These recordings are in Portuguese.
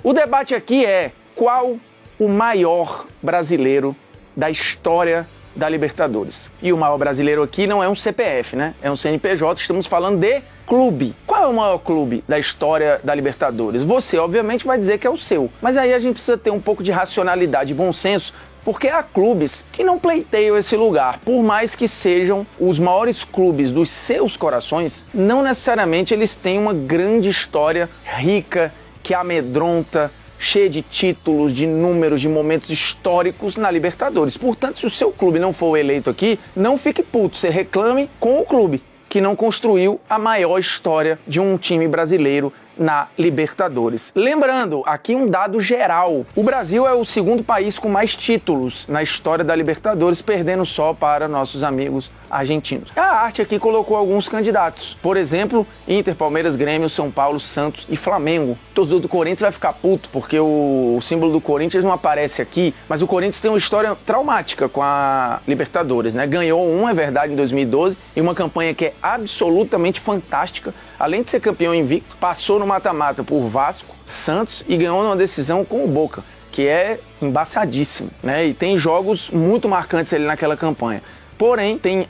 O debate aqui é qual o maior brasileiro da história da Libertadores. E o maior brasileiro aqui não é um CPF, né? É um CNPJ, estamos falando de clube. Qual é o maior clube da história da Libertadores? Você, obviamente, vai dizer que é o seu. Mas aí a gente precisa ter um pouco de racionalidade e bom senso, porque há clubes que não pleiteiam esse lugar. Por mais que sejam os maiores clubes dos seus corações, não necessariamente eles têm uma grande história rica, que amedronta, cheia de títulos, de números, de momentos históricos na Libertadores. Portanto, se o seu clube não for eleito aqui, não fique puto, você reclame com o clube que não construiu a maior história de um time brasileiro na Libertadores. Lembrando, aqui um dado geral. O Brasil é o segundo país com mais títulos na história da Libertadores, perdendo só para nossos amigos argentinos. A arte aqui colocou alguns candidatos. Por exemplo, Inter, Palmeiras, Grêmio, São Paulo, Santos e Flamengo. O torcedor do Corinthians vai ficar puto, porque o símbolo do Corinthians não aparece aqui, mas o Corinthians tem uma história traumática com a Libertadores, né? Ganhou é verdade, em 2012, e uma campanha que é absolutamente fantástica. Além de ser campeão invicto, passou no mata-mata por Vasco, Santos e ganhou numa decisão com o Boca, que é embaçadíssimo, né? E tem jogos muito marcantes ali naquela campanha. Porém, tem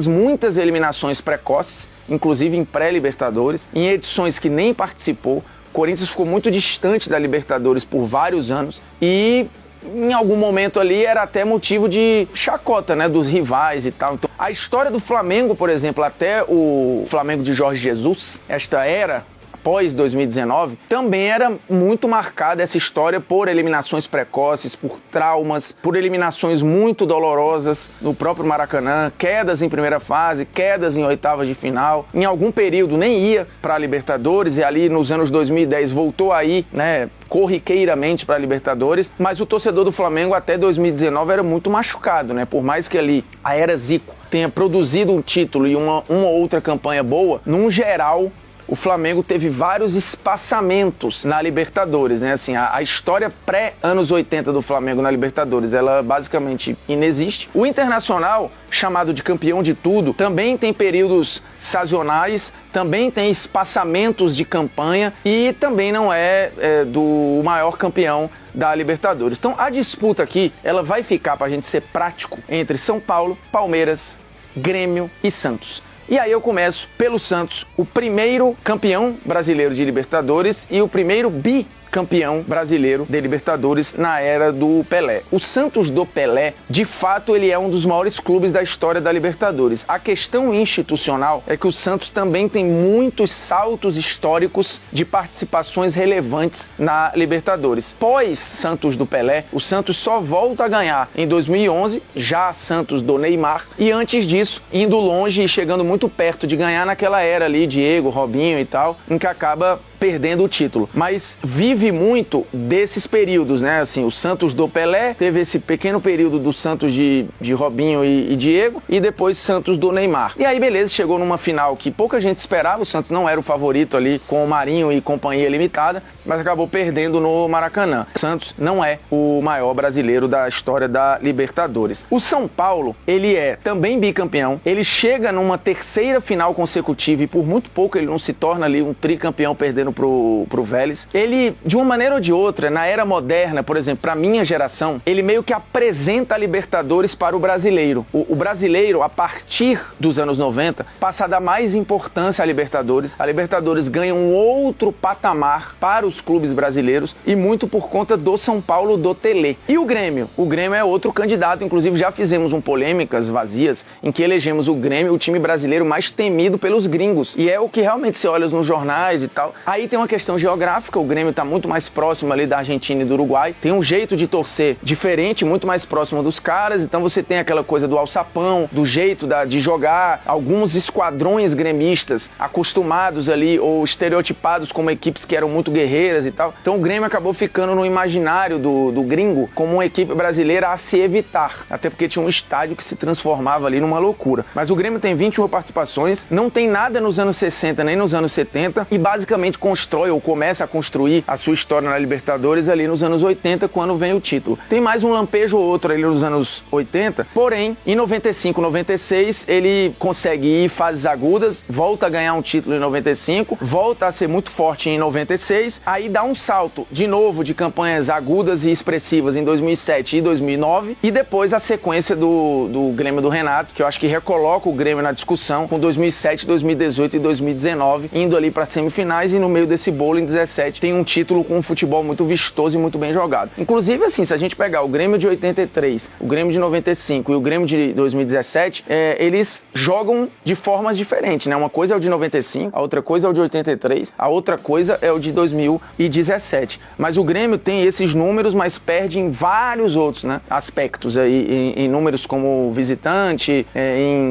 muitas eliminações precoces, inclusive em pré-Libertadores, em edições que nem participou. O Corinthians ficou muito distante da Libertadores por vários anos e em algum momento ali era até motivo de chacota, né, dos rivais e tal. Então, a história do Flamengo, por exemplo, até o Flamengo de Jorge Jesus, esta era após 2019, também era muito marcada essa história por eliminações precoces, por traumas, por eliminações muito dolorosas no próprio Maracanã, quedas em primeira fase, quedas em oitavas de final. Em algum período nem ia para a Libertadores e ali nos anos 2010 voltou aí, né, corriqueiramente para a Libertadores, mas o torcedor do Flamengo até 2019 era muito machucado, né? Por mais que ali a era Zico tenha produzido um título e uma outra campanha boa, num geral o Flamengo teve vários espaçamentos na Libertadores, né? Assim, a história pré-anos 80 do Flamengo na Libertadores, ela basicamente inexiste. O Internacional, chamado de campeão de tudo, também tem períodos sazonais, também tem espaçamentos de campanha e também não é do maior campeão da Libertadores. Então a disputa aqui, ela vai ficar, pra gente ser prático, entre São Paulo, Palmeiras, Grêmio e Santos. E aí eu começo pelo Santos, o primeiro campeão brasileiro de Libertadores e o primeiro bicampeão brasileiro de Libertadores na era do Pelé. O Santos do Pelé, de fato, ele é um dos maiores clubes da história da Libertadores. A questão institucional é que o Santos também tem muitos saltos históricos de participações relevantes na Libertadores. Pós Santos do Pelé, o Santos só volta a ganhar em 2011, já Santos do Neymar, e antes disso, indo longe e chegando muito perto de ganhar naquela era ali, Diego, Robinho e tal, em que acaba perdendo o título. Mas vive muito desses períodos, né? Assim, o Santos do Pelé teve esse pequeno período do Santos de Robinho e Diego, e depois Santos do Neymar. E aí, beleza, chegou numa final que pouca gente esperava, o Santos não era o favorito ali com o Marinho e companhia limitada, mas acabou perdendo no Maracanã. O Santos não é o maior brasileiro da história da Libertadores. O São Paulo, ele é também bicampeão, ele chega numa terceira final consecutiva e por muito pouco ele não se torna ali um tricampeão perdendo pro Vélez. Ele, de uma maneira ou de outra, na era moderna, por exemplo, pra minha geração, ele meio que apresenta a Libertadores para o brasileiro. O brasileiro, a partir dos anos 90, passa a dar mais importância à Libertadores. A Libertadores ganha um outro patamar para os clubes brasileiros e muito por conta do São Paulo do Telê. E o Grêmio? O Grêmio é outro candidato, inclusive já fizemos Polêmicas Vazias, em que elegemos o Grêmio, o time brasileiro mais temido pelos gringos. E é o que realmente se olha nos jornais e tal. Aí tem uma questão geográfica, o Grêmio está muito mais próximo ali da Argentina e do Uruguai, tem um jeito de torcer diferente, muito mais próximo dos caras, então você tem aquela coisa do alçapão, do jeito de jogar, alguns esquadrões gremistas acostumados ali ou estereotipados como equipes que eram muito guerreiras e tal. Então o Grêmio acabou ficando no imaginário do gringo como uma equipe brasileira a se evitar, até porque tinha um estádio que se transformava ali numa loucura. Mas o Grêmio tem 21 participações, não tem nada nos anos 60 nem nos anos 70 e basicamente constrói ou começa a construir as sua história na Libertadores ali nos anos 80, quando vem o título. Tem mais um lampejo ou outro ali nos anos 80, porém, em 95, 96, ele consegue ir em fases agudas, volta a ganhar um título em 95, volta a ser muito forte em 96, aí dá um salto de novo de campanhas agudas e expressivas em 2007 e 2009, e depois a sequência do Grêmio do Renato, que eu acho que recoloca o Grêmio na discussão, com 2007, 2018 e 2019, indo ali para semifinais, e no meio desse bolo, em 17, tem um título com um futebol muito vistoso e muito bem jogado. Inclusive, assim, se a gente pegar o Grêmio de 83, o Grêmio de 95 e o Grêmio de 2017, eles jogam de formas diferentes, né? Uma coisa é o de 95, a outra coisa é o de 83, a outra coisa é o de 2017. Mas o Grêmio tem esses números, mas perde em vários outros, né, aspectos aí, em números como visitante,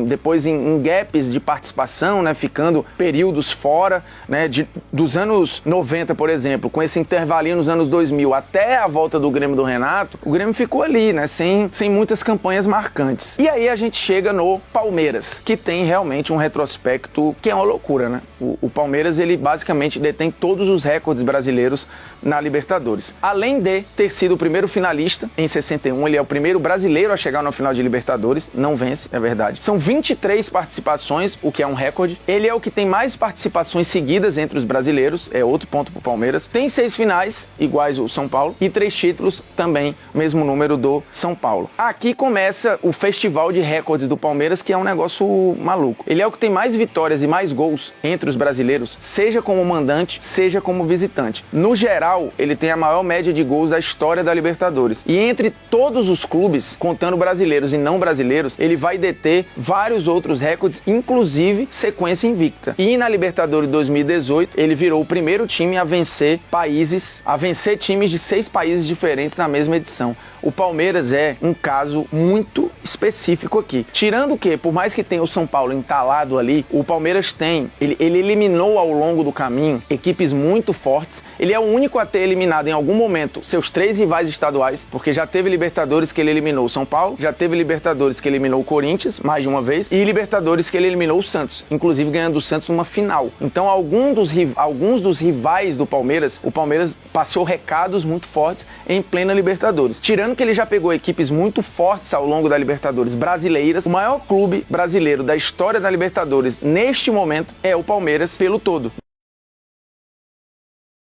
depois em gaps de participação, né, ficando períodos fora, né, dos anos 90, por exemplo, com esse intervalinho nos anos 2000 até a volta do Grêmio do Renato, o Grêmio ficou ali, né, sem muitas campanhas marcantes. E aí a gente chega no Palmeiras, que tem realmente um retrospecto que é uma loucura, né? O Palmeiras, ele basicamente detém todos os recordes brasileiros na Libertadores. Além de ter sido o primeiro finalista em 61, ele é o primeiro brasileiro a chegar na final de Libertadores, não vence, é verdade. São 23 participações, o que é um recorde. Ele é o que tem mais participações seguidas entre os brasileiros, é outro ponto pro Palmeiras. Tem 6 finais, iguais o São Paulo, e 3 títulos, também mesmo número do São Paulo. Aqui começa o festival de recordes do Palmeiras, que é um negócio maluco. Ele é o que tem mais vitórias e mais gols entre os brasileiros, seja como mandante, seja como visitante. No geral, ele tem a maior média de gols da história da Libertadores. E entre todos os clubes, contando brasileiros e não brasileiros, ele vai deter vários outros recordes, inclusive sequência invicta. E na Libertadores 2018, ele virou o primeiro time a vencer times de 6 países diferentes na mesma edição. O Palmeiras é um caso muito específico aqui. Tirando que, por mais que tenha o São Paulo entalado ali, o Palmeiras ele eliminou ao longo do caminho equipes muito fortes. Ele é o único a ter eliminado em algum momento seus 3 rivais estaduais, porque já teve Libertadores que ele eliminou o São Paulo, já teve Libertadores que ele eliminou o Corinthians, mais de uma vez, e Libertadores que ele eliminou o Santos, inclusive ganhando o Santos numa final. Então, alguns dos rivais do Palmeiras, o Palmeiras passou recados muito fortes em plena Libertadores. Tirando que ele já pegou equipes muito fortes ao longo da Libertadores brasileiras, o maior clube brasileiro da história da Libertadores neste momento é o Palmeiras pelo todo.